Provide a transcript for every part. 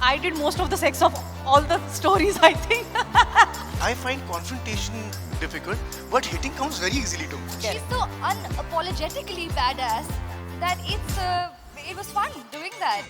I did most of the sex of all the stories, I think. I find confrontation difficult, but hitting comes very easily to me. She's so unapologetically badass that it was fun doing that.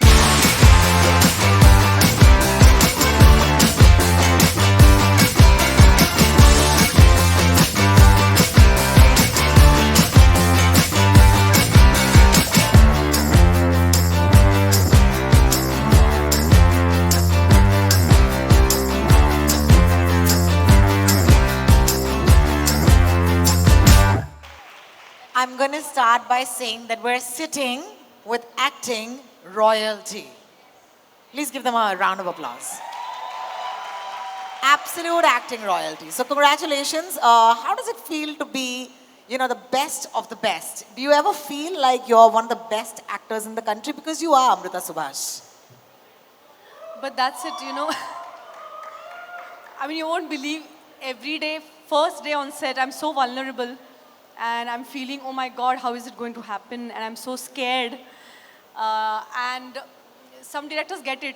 I'm going to start by saying that we're sitting with acting royalty. Please give them a round of applause. Absolute acting royalty. So congratulations. How does it feel to be, the best of the best? Do you ever feel like you're one of the best actors in the country? Because you are, Amruta Subhash. But that's it, I mean, you won't believe every day, first day on set, I'm so vulnerable. And I'm feeling, oh my God, how is it going to happen? And I'm so scared. And some directors get it.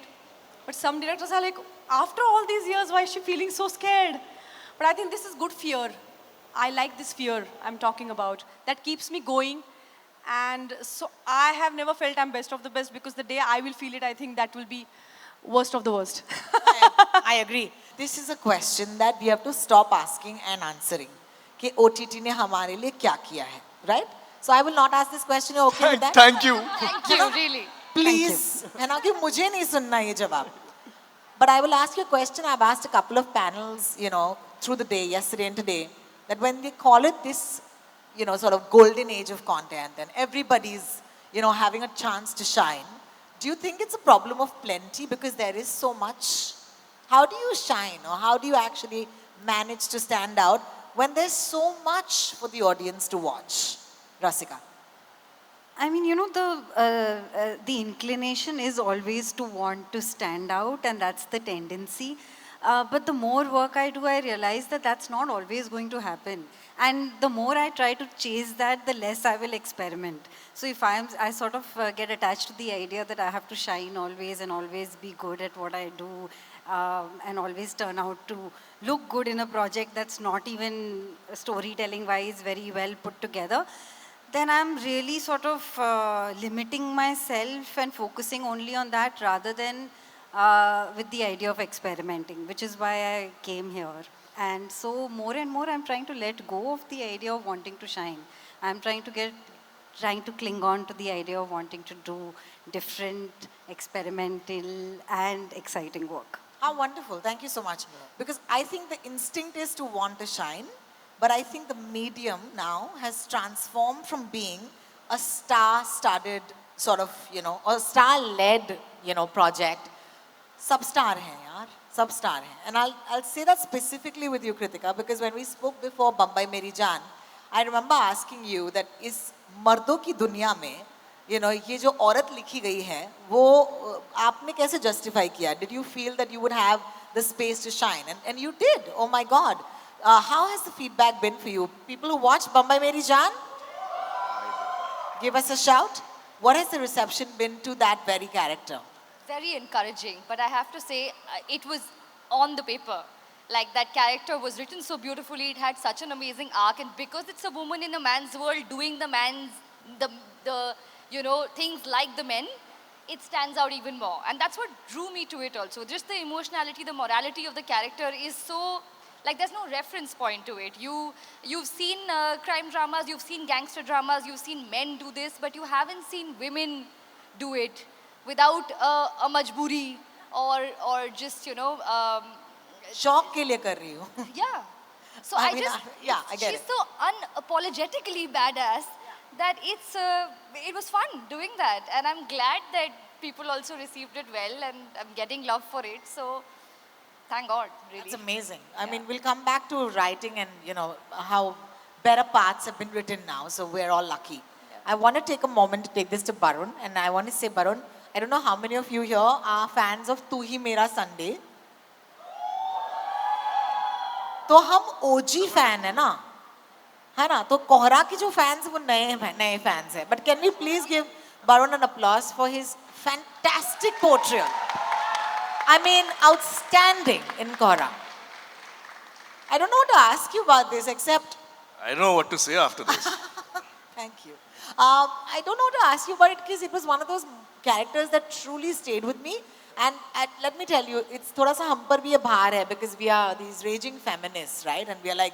But some directors are like, after all these years, why is she feeling so scared? But I think this is good fear. I like this fear I'm talking about. That keeps me going. And so I have never felt I'm best of the best, because the day I will feel it, I think that will be worst of the worst. I agree. This is a question that we have to stop asking and answering. कि OTT ने हमारे लिए क्या किया है, right? So I will not ask this question. You're okay with that? Thank you. Thank you, really. Please, है ना कि मुझे नहीं सुनना ये जवाब. But I will ask you a question. I've asked a couple of panels, through the day, yesterday and today, that when they call it this, sort of golden age of content and everybody's, having a chance to shine, do you think it's a problem of plenty because there is so much? How do you shine, or how do you actually manage to stand out when there's so much for the audience to watch? Rasika. I mean, the inclination is always to want to stand out, and that's the tendency. But the more work I do, I realize that that's not always going to happen. And the more I try to chase that, the less I will experiment. So if I sort of get attached to the idea that I have to shine always and always be good at what I do, and always turn out to look good in a project that's not even storytelling-wise very well put together, then I'm really sort of limiting myself and focusing only on that rather than with the idea of experimenting, which is why I came here. And so more and more I'm trying to let go of the idea of wanting to shine. I'm trying to cling on to the idea of wanting to do different, experimental and exciting work. How wonderful. Thank you so much. Because I think the instinct is to want to shine, but I think the medium now has transformed from being a star-studded sort of, or star-led, project. Substar hai, yaar. Substar hai. And I'll say that specifically with you, Kritika, because when we spoke before Bambai Meri Jaan, I remember asking you that is मर्दों की दुनिया में, ये जो औरत लिखी गई है, वो आपने कैसे justify किया? Did you feel that you would have the space to shine? And you did. Oh my God. How has the feedback been for you? People who watch Bambai Meri Jaan? Give us a shout. What has the reception been to that very character? Very encouraging, but I have to say, it was on the paper. Like, that character was written so beautifully, it had such an amazing arc, and because it's a woman in a man's world doing the things like the men, it stands out even more. And that's what drew me to it also. Just the emotionality, the morality of the character is so, like, there's no reference point to it. You've seen crime dramas, you've seen gangster dramas, you've seen men do this, but you haven't seen women do it without a majburi or just, शौक के लिए कर रही हूँ. Yeah. So I get she's it. so unapologetically badass that it was fun doing that. And I'm glad that people also received it well, and I'm getting love for it. So thank God, really. That's amazing. I mean, we'll come back to writing and, how better parts have been written now. So we're all lucky. Yeah. I want to take a moment to take this to Barun. And I want to say, Barun, I don't know how many of you here are fans of Tu Hi Mera Sunday. तो हम OG fan है ना तो कोहरा के जो fans वो नए फैंस हैं. But can we please give Barun an applause for his fantastic portrayal? I mean, outstanding in Kohrra. I don't know what to ask you about this except, I don't know what to say after this. thank you. I don't know what to ask you about it because it was one of those characters that truly stayed with me. And let me tell you, it's thoda sa hum par bhi ye bhar hai because we are these raging feminists, right? And we are like,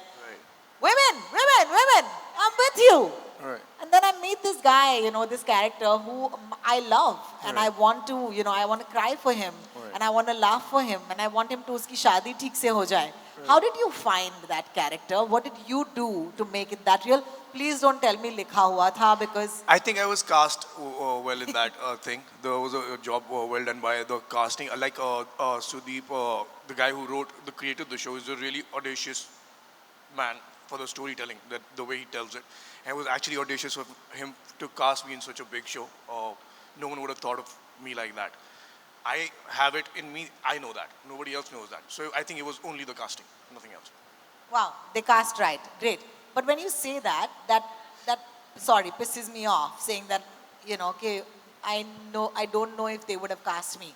women, women, women, I'm with you. Right. And then I meet this guy, you know, this character who I love. And I want to, you know, I want to cry for him. And I want to laugh for him. And I want him to uski shaadi theek se ho jaye. How did you find that character? What did you do to make it that real? Please don't tell me likha hua tha because... I think I was cast well in that thing. There was a job well done by the casting. Like Sudeep, the guy who created the show, is a really audacious man for the storytelling, the way he tells it. And it was actually audacious of him to cast me in such a big show. No one would have thought of me like that. I have it in me, I know that. Nobody else knows that. So I think it was only the casting, nothing else. Wow, they cast right. Great. But when you say that sorry, pisses me off, saying that, you know, okay, I don't know if they would have cast me.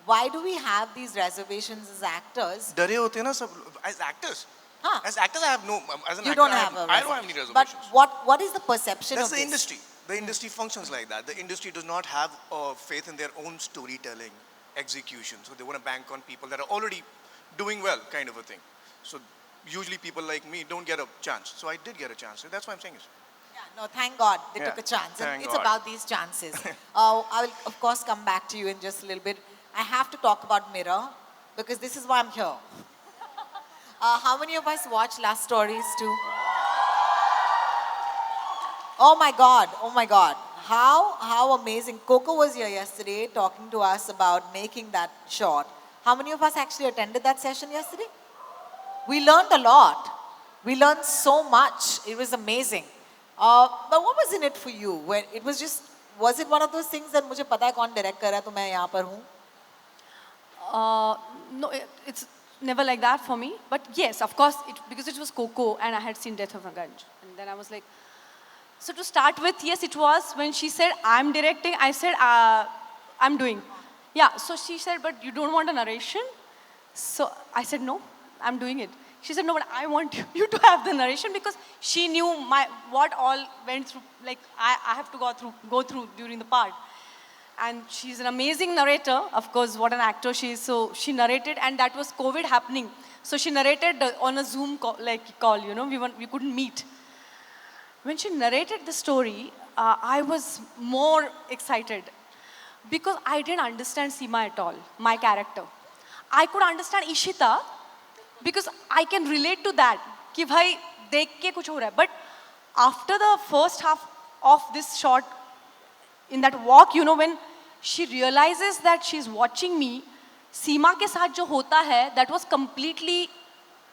Why do we have these reservations as actors? Dare hote na sab, as actors. Huh. As actors, I have no. As an You actor, don't I have have, a I don't have any reservation. reservations. But what is the perception That's of the this? industry. The industry functions like that. The industry does not have faith in their own storytelling execution. So they want to bank on people that are already doing well, kind of a thing. So usually people like me don't get a chance. So I did get a chance. So that's why I'm saying it. Yeah, no, thank God they Yeah, took a chance. And thank it's God. about these chances. I will, of course, come back to you in just a little bit. I have to talk about Mirror because this is why I'm here. How many of us watch Last Stories too? Oh my God, oh my God. How amazing. Coco was here yesterday talking to us about making that short. How many of us actually attended that session yesterday? We learned a lot. We learned so much. It was amazing. But what was in it for you? When it was just, was it one of those things that मुझे पता है कौन direct कर रहा है तो मैं यहाँ पर हूँ? No, it's never like that for me. But yes, of course, because it was Coco and I had seen Death of a Ganj. And then I was like, so to start with, yes, it was when she said, I'm directing, I said, I'm doing. Yeah, so she said, but you don't want a narration? So I said, no, I'm doing it. She said, no, but I want you to have the narration because she knew what all went through, like I have to go through during the part. And she's an amazing narrator, of course, what an actor she is. So she narrated, and that was COVID happening. So she narrated on a Zoom call, you know, we couldn't meet. When she narrated the story, I was more excited because I didn't understand Seema at all, my character. I could understand Ishita because I can relate to that, कि भाई देख के कुछ हो रहा है. But after the first half of this short, in that walk, you know, when she realizes that she's watching me, Seema के साथ जो होता है, that was completely,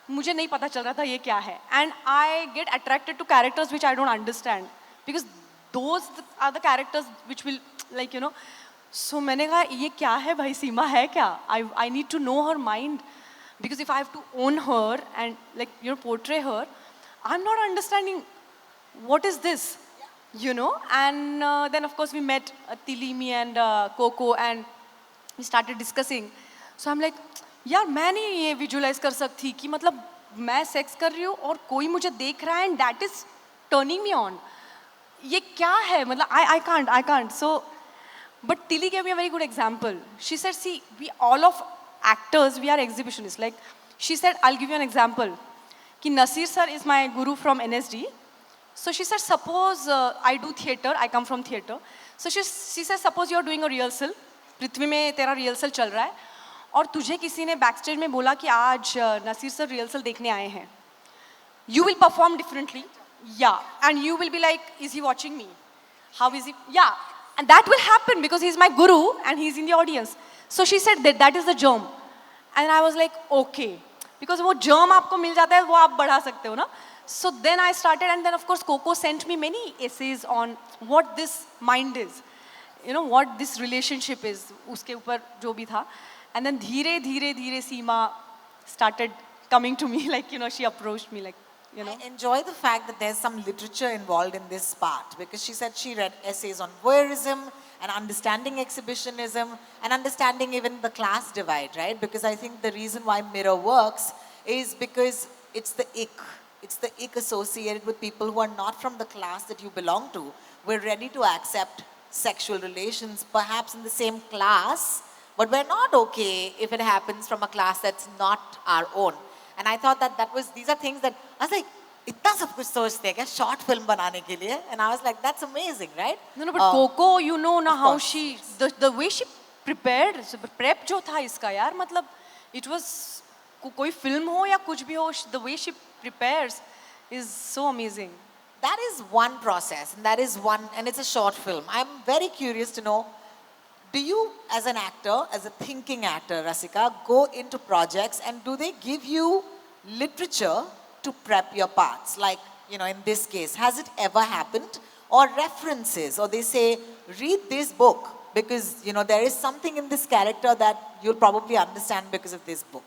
मुझे नहीं पता चल रहा था ये क्या है. And I get attracted to characters which I don't understand because those are the characters which will, like, you know. So मैंने कहा ये क्या है भाई, सीमा है क्या? I need to know her mind because if I have to own her and, like, you know, portray her, I'm not understanding what is this, you know. And then of course we met Tili, me and Coco, and we started discussing. So I'm like, यार मैं नहीं ये visualize कर सकती कि मतलब मैं sex कर रही हूँ और कोई मुझे देख रहा है and that is turning me on. ये क्या है मतलब I can't. So, but Tili gave me a very good example. She said, see, we all of actors, we are exhibitionists. Like, she said, I'll give you an example. Ki Nasir sir is my guru from NSD. So she said, suppose I do theatre, I come from theatre. So she said, suppose you're doing a rehearsal. पृथ्वी में तेरा rehearsal चल रहा है और तुझे किसी ने backstage में बोला कि आज नसीर सर rehearsal देखने आए हैं. You will perform differently. Yeah. And you will be like, is he watching me? How is he? Yeah. And that will happen because he's my guru and he's in the audience. So she said that is the germ. And I was like, okay. Because वो germ आपको मिल जाता है, वो आप बढ़ा सकते हो ना. So then I started, and then of course Coco sent me many essays on what this mind is. You know, what this relationship is. उसके ऊपर जो भी था. And then धीरे धीरे Seema started coming to me, like, you know, she approached me like, you know. I enjoy the fact that there's some literature involved in this part because she said she read essays on voyeurism and understanding exhibitionism and understanding even the class divide, right? Because I think the reason why Mirror works is because it's the ick. It's the ick associated with people who are not from the class that you belong to. We're ready to accept sexual relations, perhaps in the same class, but we're not okay if it happens from a class that's not our own. And I thought that these are things that, I was like, इतना सब कुछ सोचते हैं क्या short film बनाने के लिए? And I was like, that's amazing, right? No, but Coco, you know ना of how course. she, the way she prepared, prep जो था इसका यार, मतलब it was कोई film हो या कुछ भी हो, the way she prepares is so amazing. That is one process, and that is one, and it's a short film. I'm very curious to know, do you, as an actor, as a thinking actor, Rasika, go into projects and do they give you literature to prep your parts? Like, you know, in this case, has it ever happened? Or references, or they say, read this book because, you know, there is something in this character that you'll probably understand because of this book.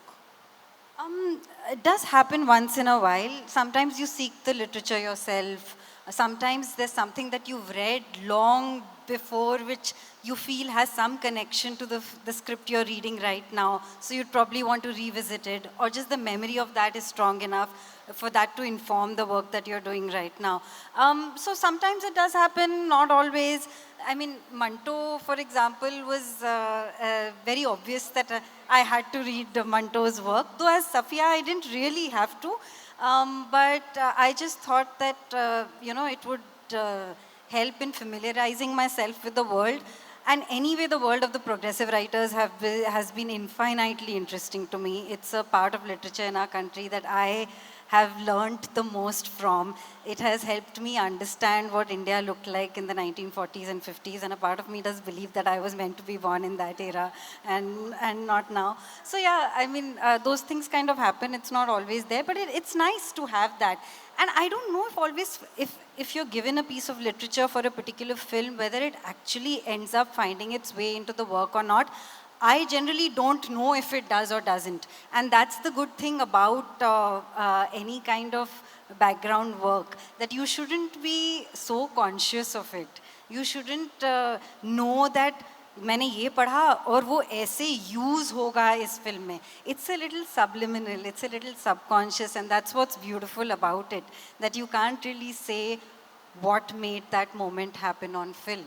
It does happen once in a while. Sometimes you seek the literature yourself. Sometimes there's something that you've read long before which you feel has some connection to the script you're reading right now. So you'd probably want to revisit it, or just the memory of that is strong enough for that to inform the work that you're doing right now. So sometimes it does happen, not always. I mean, Manto, for example, was very obvious that I had to read Manto's work. Though as Safia, I didn't really have to. But I just thought that, you know, it would help in familiarizing myself with the world. And anyway, the world of the progressive writers has been infinitely interesting to me. It's a part of literature in our country that I have learned the most from. It has helped me understand what India looked like in the 1940s and 50s, and a part of me does believe that I was meant to be born in that era and not now. So yeah, I mean, those things kind of happen. It's not always there, but it's nice to have that. And I don't know if you're given a piece of literature for a particular film, whether it actually ends up finding its way into the work or not. I generally don't know if it does or doesn't. And that's the good thing about any kind of background work, that you shouldn't be so conscious of it. You shouldn't know that मैंने ये पढ़ा और वो ऐसे use होगा इस film में. It's a little subliminal, it's a little subconscious, and that's what's beautiful about it, that you can't really say what made that moment happen on film.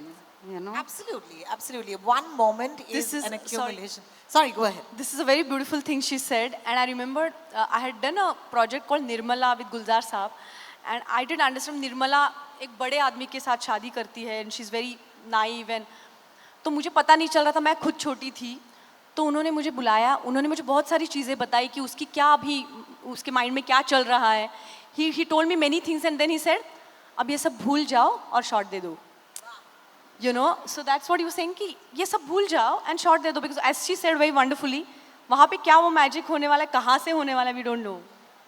You know? Absolutely, absolutely. One moment This is- an accumulation. Sorry, go ahead. This is a very beautiful thing she said, and I remembered I had done a project called Nirmala with Gulzar Saab, and I didn't understand Nirmala एक बड़े आदमी के साथ शादी करती है, and she's very naive, and तो मुझे पता नहीं चल रहा था, मैं खुद छोटी थी, तो उन्होंने मुझे बुलाया, उन्होंने मुझे बहुत सारी चीज़ें बताई कि उसकी क्या अभी उसके माइंड में क्या चल रहा है. He told me many things, and then he said, अब ये सब भूल जाओ और शॉट दे दो. You know, so that's what he was saying कि ये सब भूल जाओ and short दे दो, because as she said very wonderfully, वहाँ पे क्या वो magic होने वाला है, कहाँ से होने वाला है, we don't know.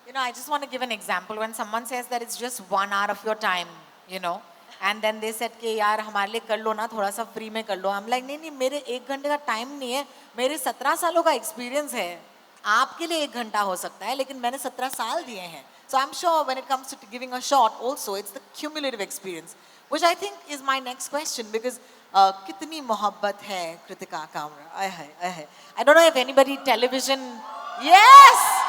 You know, I just want to give an example. When someone says that it's just 1 hour of your time, you know, and then they said कि यार हमारे लिए कर लो ना, थोड़ा सा free में कर लो. I'm like, नहीं नहीं, मेरे 1 घंटे का time नहीं है, मेरे 17 सालों का experience है. आपके लिए 1 घंटा हो सकता है, लेकिन मैंने 17 साल दिए हैं. So I'm sure when it comes to giving a shot also, it's the cumulative experience. Which I think is my next question, because कितनी मोहब्बत है Kritika Kamra. I don't know if anybody television. Yes.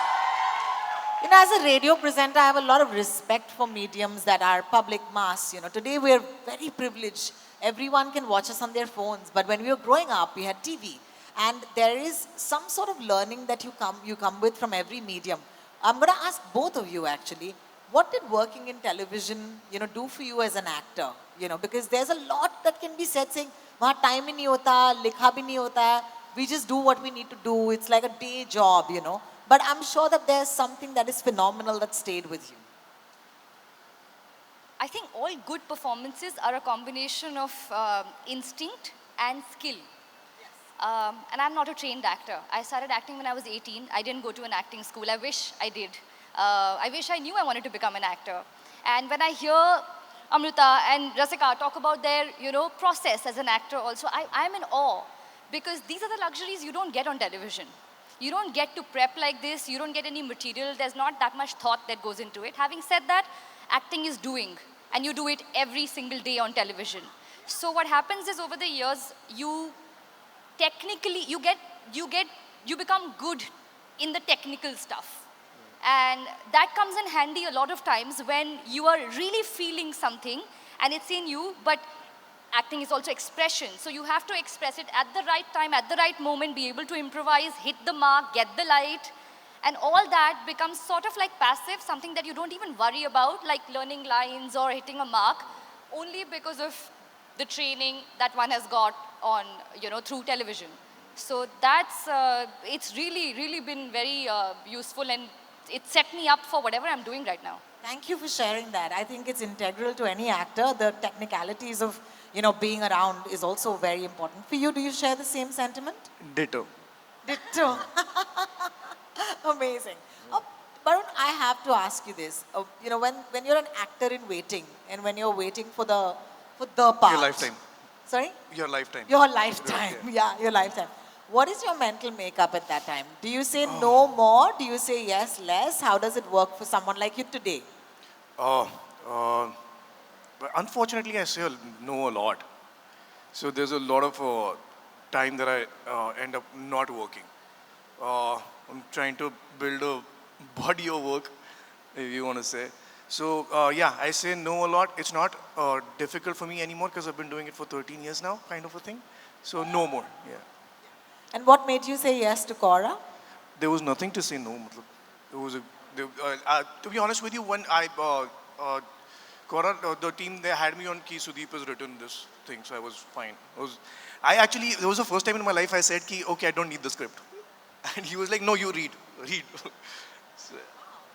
You know, as a radio presenter, I have a lot of respect for mediums that are public mass. You know, today we're very privileged. Everyone can watch us on their phones. But when we were growing up, we had TV, and there is some sort of learning that you come with from every medium. I'm going to ask both of you actually. What did working in television, you know, do for you as an actor? You know, because there's a lot that can be said saying, वहाँ time ही नहीं होता, लिखा भी नहीं होता है. We just do what we need to do. It's like a day job, you know. But I'm sure that there's something that is phenomenal that stayed with you. I think all good performances are a combination of instinct and skill. And I'm not a trained actor. I started acting when I was 18. I didn't go to an acting school. I wish I did. I wish I knew I wanted to become an actor. And when I hear Amruta and Rasika talk about their, you know, process as an actor also, I'm in awe, because these are the luxuries you don't get on television. You don't get to prep like this. You don't get any material. There's not that much thought that goes into it. Having said that, acting is doing, and you do it every single day on television. So what happens is over the years, you technically, you become good in the technical stuff. And that comes in handy a lot of times when you are really feeling something and it's in you, but acting is also expression. So you have to express it at the right time, at the right moment, be able to improvise, hit the mark, get the light. And all that becomes sort of like passive, something that you don't even worry about, like learning lines or hitting a mark, only because of the training that one has got on, through television. So that's, it's really been very useful, and it set me up for whatever I'm doing right now. Thank you for sharing that. I think it's integral to any actor. The technicalities of, being around is also very important. For you, do you share the same sentiment? Ditto. Ditto. Amazing. Barun, I have to ask you this. When you're an actor in waiting and when you're waiting for the part. Your lifetime. Sorry? Your lifetime. Your lifetime. Yeah, your lifetime. What is your mental makeup at that time? Do you say no more? Do you say yes less? How does it work for someone like you today? But unfortunately, I say no a lot. So there's a lot of time that I end up not working. I'm trying to build a body of work, if you want to say. So yeah, I say no a lot. It's not difficult for me anymore because I've been doing it for 13 years now, kind of a thing. So no more, yeah. And what made you say yes to Kohrra? There was nothing to say no. It was to be honest with you, when I Kohrra, the team, they had me on Ki Sudeep has written this thing, so I was fine. It was the first time in my life I said ki, okay, I don't need the script. And he was like, no, you read. So,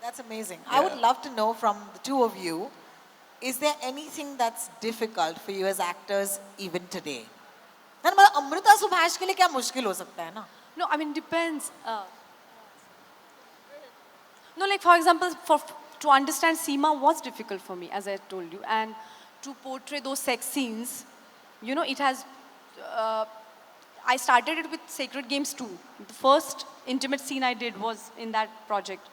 that's amazing. Yeah. I would love to know from the two of you, is there anything that's difficult for you as actors even today? Amruta Subhash ke liye kya mushkil ho sakta hai na? No, I mean, depends. No, like for example, to understand Seema was difficult for me, as I told you. And to portray those sex scenes, it has... I started it with Sacred Games 2. The first intimate scene I did was in that project,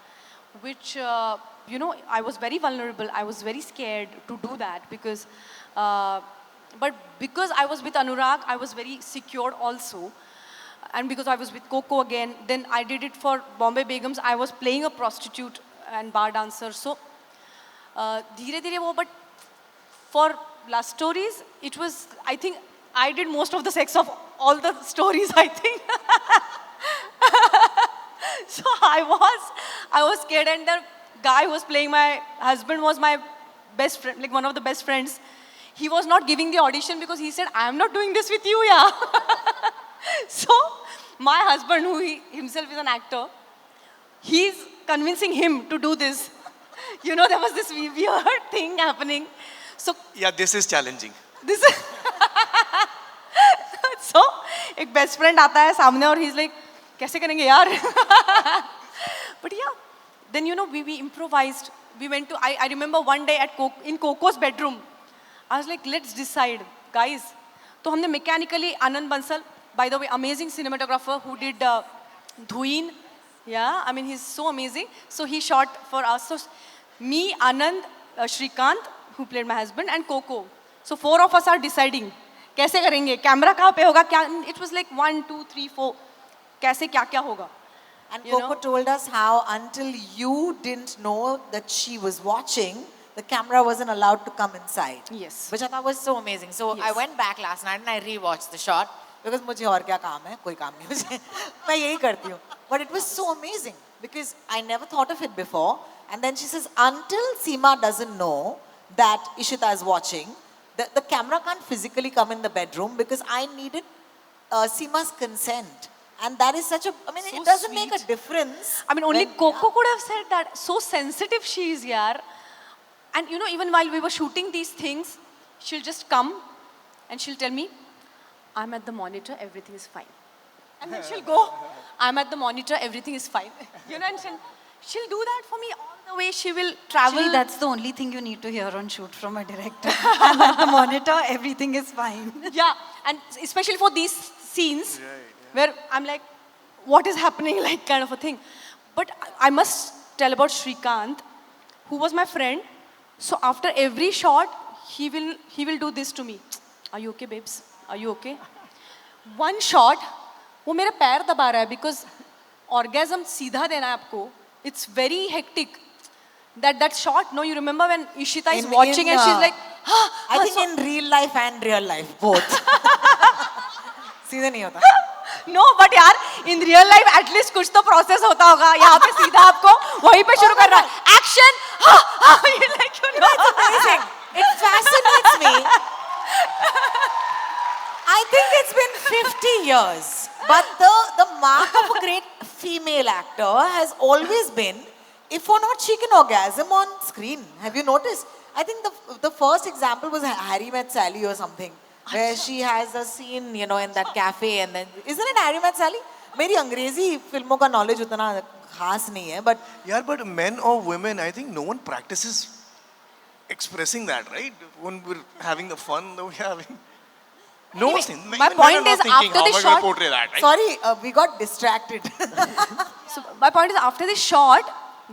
which, I was very vulnerable. I was very scared to do that because... but because I was with Anurag, I was very secured also. And because I was with Coco again, then I did it for Bombay Begums. I was playing a prostitute and bar dancer. So, but for Last Stories, it was, I think, I did most of the sex of all the stories, I think. So I was scared, and the guy who was playing my husband was my best friend, like one of the best friends. He was not giving the audition because he said, I am not doing this with you, yeah. So my husband, who himself is an actor, he's convincing him to do this. There was this weird thing happening. So yeah, this is challenging. This So, एक best friend आता है सामने और he's like, कैसे करेंगे यार? But yeah, then we improvised. We went to, I remember one day in Coco's bedroom. I was like, let's decide, guys. So हमने mechanically, Anand Bansal, by the way, amazing cinematographer who did Dhuin. Yeah, I mean, he's so amazing. So he shot for us. So me, Anand, Shrikant, who played my husband, and Coco. So 4 of us are deciding. कैसे करेंगे? Camera कहाँ पे होगा? क्या? It was like 1, 2, 3, 4. कैसे क्या होगा? And Coco told us how until you didn't know that she was watching, the camera wasn't allowed to come inside. Yes. Which I thought was so amazing. So Yes. I went back last night and I rewatched the shot because मुझे और क्या काम है? कोई काम नहीं मुझे. मैं यही करती हूँ. But it was so amazing because I never thought of it before. And then she says, until Seema doesn't know that Ishita is watching, the camera can't physically come in the bedroom because I needed Seema's consent. And that is such a, I mean, So it doesn't make a sweet. difference. I mean, only when- Coco could have said that. So sensitive she is, yaar. And even while we were shooting these things, she'll just come and she'll tell me, I'm at the monitor, everything is fine. And then she'll go, I'm at the monitor, everything is fine. And she'll do that for me all the way. She will travel. Actually, that's the only thing you need to hear on shoot from a director. I'm at the monitor, everything is fine. Yeah, and especially for these scenes where I'm like, what is happening, like kind of a thing. But I must tell about Shrikant, who was my friend. So after every shot, he will do this to me. Are you okay, babes? Are you okay? One shot, वो मेरा पैर दबा रहा है because orgasm सीधा देना है आपको. It's very hectic. That shot, no, you remember when Ishita is watching and she's like, I think in real life and real life, both. सीधे नहीं होता. No, but यार, in real life at least कुछ तो process होता होगा. यहाँ पे सीधा आपको वहीं पे शुरू कर रहा है. Action! You like, you know. It's amazing. It fascinates me. I think it's been 50 years, but the mark of a great female actor has always been, if or not she can orgasm on screen. Have you noticed? I think the first example was Harry Met Sally or something, where she has a scene, you know, in that cafe, and then isn't it Harry Met Sally? मेरी अंग्रेजी फिल्मों का knowledge उतना खास नहीं है, but Yeah, but men or women, I think no one practices expressing that, right? When we're having the fun that we're having. No one's thinking. my point is, after how the am I gonna shot- portray that, right? sorry, we got distracted. So my point is, after this shot,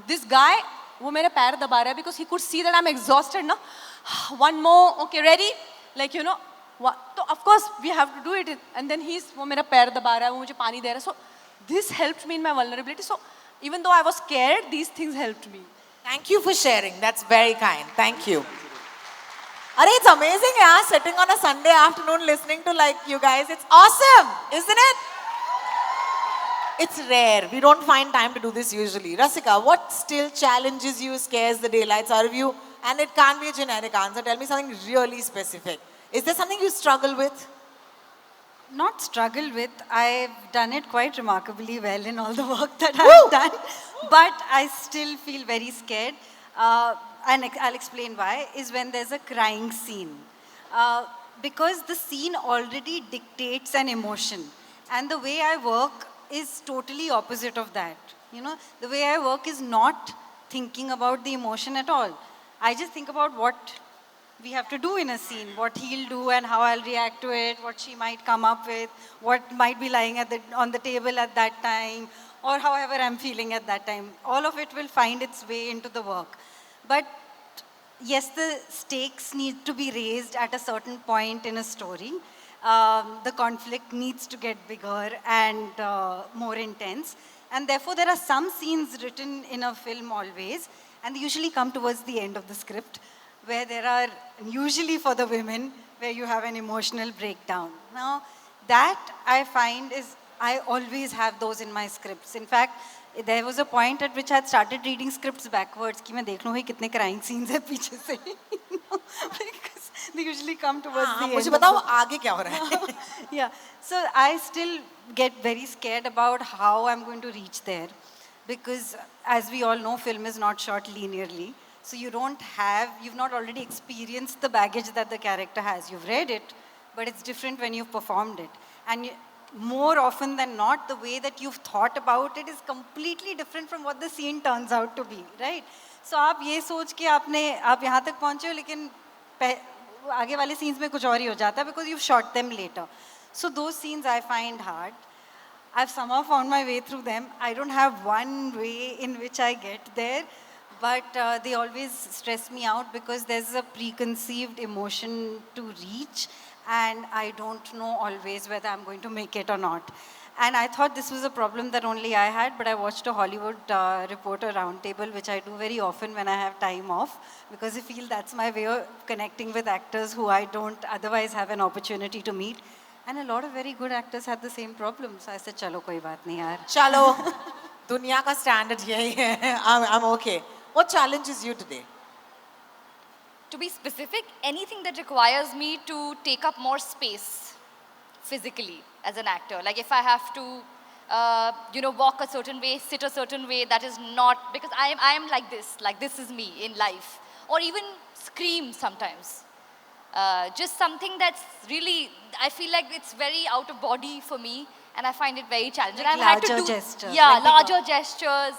this guy, वो मेरे पैर दबा रहा है because he could see that I'm exhausted, no? One more, okay, ready? Like, you know, so of course we have to do it. And then वो मेरा पैर दबा रहा है, वो मुझे पानी दे रहा है. So this helped me in my vulnerability. So even though I was scared, these things helped me. Thank you for sharing. That's very kind. Thank you. Arey, it's amazing, yeah, sitting on a Sunday afternoon listening to like you guys. It's awesome, isn't it? It's rare. We don't find time to do this usually. Rasika, what still challenges you, scares the daylights out of you? And it can't be a generic answer. Tell me something really specific. Is there something you struggle with? Not struggle with. I've done it quite remarkably well in all the work that I've done. But I still feel very scared. And I'll explain why, is when there's a crying scene. Because the scene already dictates an emotion. And the way I work is totally opposite of that. You know, the way I work is not thinking about the emotion at all. I just think about what we have to do in a scene, what he'll do and how I'll react to it, what she might come up with, what might be lying on the table at that time, or however I'm feeling at that time. All of it will find its way into the work. But yes, the stakes need to be raised at a certain point in a story. The conflict needs to get bigger and more intense. And therefore, there are some scenes written in a film always, and they usually come towards the end of the script, where there are, usually for the women, where you have an emotional breakdown. Now, that I find is, I always have those in my scripts. In fact, there was a point at which I had started reading scripts backwards, कि मैं देख लूँ भाई कितने crying scenes हैं पीछे से, because they usually come towards the end. मुझे बताओ आगे क्या हो रहा है? Yeah, so I still get very scared about how I'm going to reach there, because as we all know, film is not shot linearly. So you've not already experienced the baggage that the character has. You've read it, but it's different when you've performed it. And more often than not, the way that you've thought about it is completely different from what the scene turns out to be, right? So आप ये सोच के आप यहाँ तक पहुँचे हो, लेकिन आगे वाले scenes में कुछ और ही हो जाता है, because you've shot them later. So those scenes I find hard. I've somehow found my way through them. I don't have one way in which I get there, but they always stress me out because there's a preconceived emotion to reach, and I don't know always whether I'm going to make it or not. And I thought this was a problem that only I had, but I watched a Hollywood Reporter roundtable, which I do very often when I have time off, because I feel that's my way of connecting with actors who I don't otherwise have an opportunity to meet. And a lot of very good actors had the same problem. So I said, chalo, koi baat nahi yaar. चलो, दुनिया का standard यही है. I'm okay. What challenges you today? To be specific, anything that requires me to take up more space physically as an actor. Like if I have to, walk a certain way, sit a certain way, that is not, because I am like this is me in life. Or even scream sometimes. Just something that's really, I feel like it's very out of body for me, and I find it very challenging. Like I've had to larger do, gestures, yeah, like larger bigger. gestures,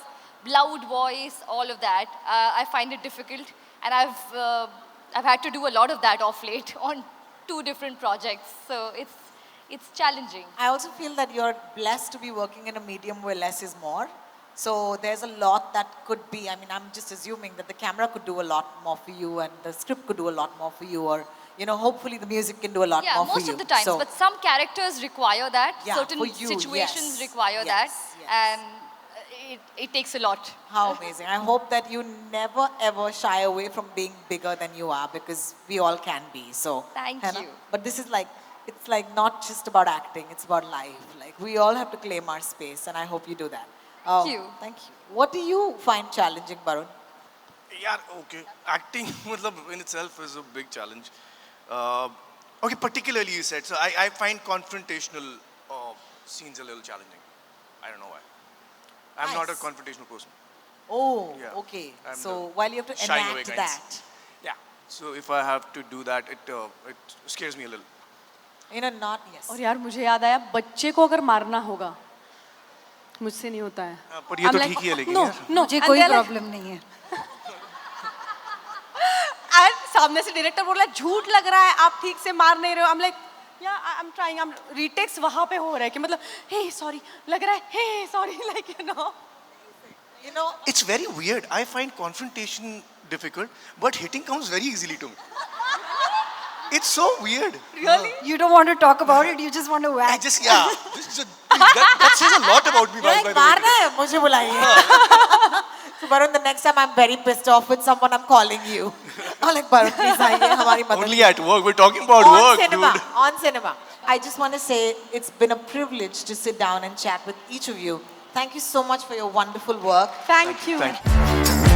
loud voice, all of that. I find it difficult, and I've had to do a lot of that off late on 2 different projects. So it's challenging. I also feel that you're blessed to be working in a medium where less is more. So there's a lot that could be, I mean, I'm just assuming that the camera could do a lot more for you and the script could do a lot more for you, or, you know, hopefully the music can do a lot Yeah, more for most you. of the times. So, But some characters require that. Yeah, Certain for you, situations yes. require Yes, that. yes. And it takes a lot. how amazing. I hope that you never ever shy away from being bigger than you are, because we all can be. So, Thank Hannah? you. But this is like, it's like not just about acting, it's about life. Like we all have to claim our space, and I hope you do that. Thank you. Thank you. What do you find challenging, Barun? Yeah, okay. Acting matlab, in itself is a big challenge. Okay, particularly you said. So I find confrontational scenes a little challenging. I don't know why. I'm not a Nice. confrontational person. Oh, Yeah. okay. I'm So the while you have to shying away enact kinds. that, Yeah. So if I have to do that, it scares me a little. you know, not, yes. और यार मुझे याद आया बच्चे को अगर मारना होगा मुझसे नहीं होता है पर ये तो ठीक ही है लेकिन no यार। no मुझे and कोई they're like- प्रॉब्लम नहीं है. and सामने से डायरेक्टर बोल रहा है झूठ लग रहा है आप ठीक से मार नहीं रहे हो I'm like yeah I'm trying I'm retakes वहाँ पे हो रहा है कि मतलब hey sorry लग रहा है hey sorry like you know You know, It's very weird. I find confrontation difficult, but hitting comes very easily to me. It's so weird. really You don't want to talk about it, you just want to I whack. just, yeah. That says a lot about me, you're by like, the way. मारना है, मुझे बुलाइए. So Barun, the next time I'm very pissed off with someone, I'm calling you. I'm like, Barun, please आइए, हमारी मदद. Only at work. We're talking about on work, cinema, dude. on cinema. I just want to say it's been a privilege to sit down and chat with each of you. Thank you so much for your wonderful work. thank you Thank you.